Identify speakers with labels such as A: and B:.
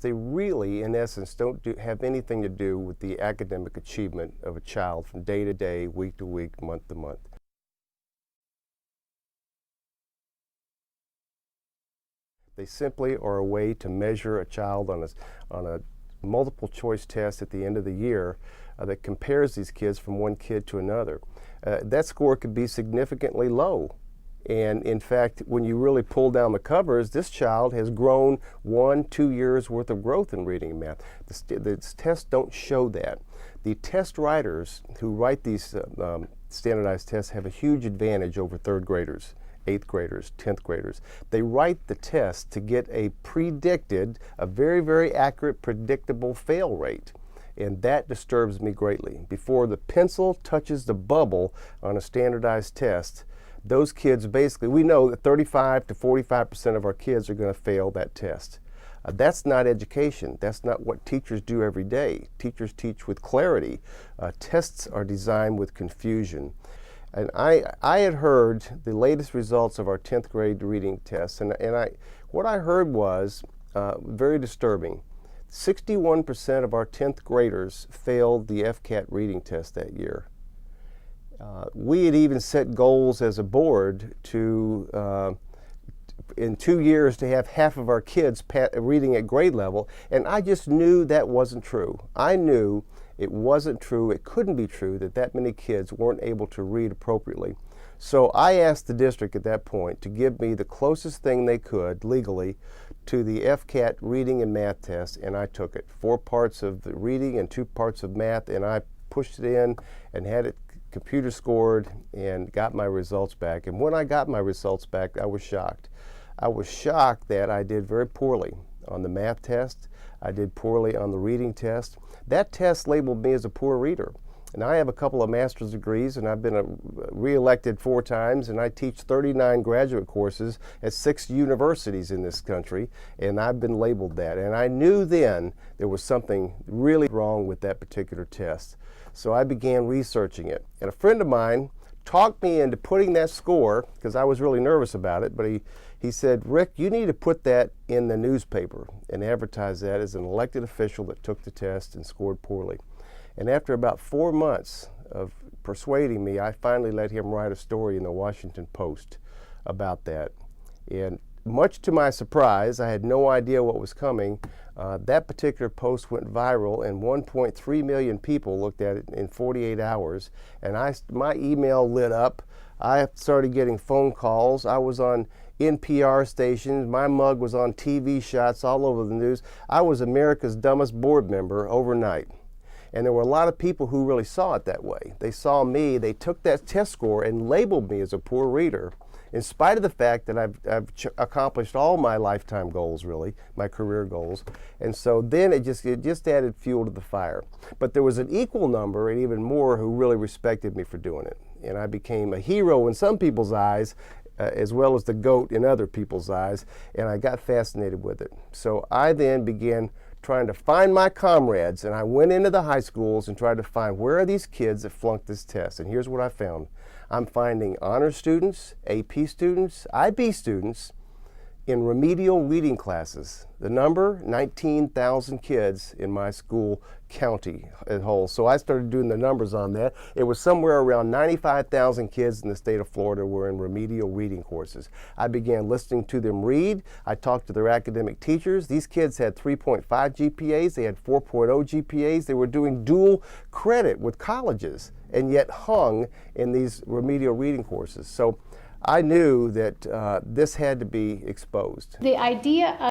A: They really, in essence, don't have anything to do with the academic achievement of a child from day to day, week to week, month to month. They simply are a way to measure a child on a multiple choice test at the end of the year that compares these kids from one kid to another. That score could be significantly low. And in fact, when you really pull down the covers, this child has grown 1-2 years worth of growth in reading and math. The tests don't show that. The test writers who write these standardized tests have a huge advantage over third graders, 8th graders, 10th graders. They write the test to get a predicted, a very, very accurate, predictable fail rate. And that disturbs me greatly. Before the pencil touches the bubble on a standardized test, those kids basically, we know that 35 to 45% of our kids are going to fail that test. That's not education. That's not what teachers do every day. Teachers teach with clarity. Tests are designed with confusion. And I had heard the latest results of our 10th grade reading tests, and what I heard was very disturbing. 61% of our 10th graders failed the FCAT reading test that year. We had even set goals as a board to, in 2 years, to have half of our kids reading at grade level, and I just knew that wasn't true. I knew it wasn't true, it couldn't be true that many kids weren't able to read appropriately. So I asked the district at that point to give me the closest thing they could legally to the FCAT reading and math test, and I took it. 4 parts of the reading and 2 parts of math, and I pushed it in and had it computer scored and got my results back. And when I got my results back, I was shocked. I was shocked that I did very poorly on the math test. I did poorly on the reading test. That test labeled me as a poor reader. And I have a couple of master's degrees, and I've been re-elected 4 times, and I teach 39 graduate courses at 6 universities in this country, and I've been labeled that. And I knew then there was something really wrong with that particular test. So I began researching it. And a friend of mine talked me into putting that score, because I was really nervous about it, but he said, "Rick, you need to put that in the newspaper and advertise that as an elected official that took the test and scored poorly." And after about 4 months of persuading me, I finally let him write a story in the Washington Post about that. And much to my surprise, I had no idea what was coming. That particular post went viral, and 1.3 million people looked at it in 48 hours. And my email lit up. I started getting phone calls. I was on NPR stations. My mug was on TV shots all over the news. I was America's dumbest board member overnight. And there were a lot of people who really saw it that way. They saw me, they took that test score and labeled me as a poor reader, in spite of the fact that I've accomplished all my lifetime goals, really, my career goals. And so then it just added fuel to the fire. But there was an equal number and even more who really respected me for doing it. And I became a hero in some people's eyes, as well as the goat in other people's eyes, and I got fascinated with it. So I then began trying to find my comrades, and I went into the high schools and tried to find where are these kids that flunked this test. And here's what I found. I'm finding honor students, AP students, IB students in remedial reading classes. The number, 19,000 kids in my school county as a whole. So I started doing the numbers on that. It was somewhere around 95,000 kids in the state of Florida were in remedial reading courses. I began listening to them read. I talked to their academic teachers. These kids had 3.5 GPAs. They had 4.0 GPAs. They were doing dual credit with colleges and yet hung in these remedial reading courses. So I knew that this had to be exposed.
B: The idea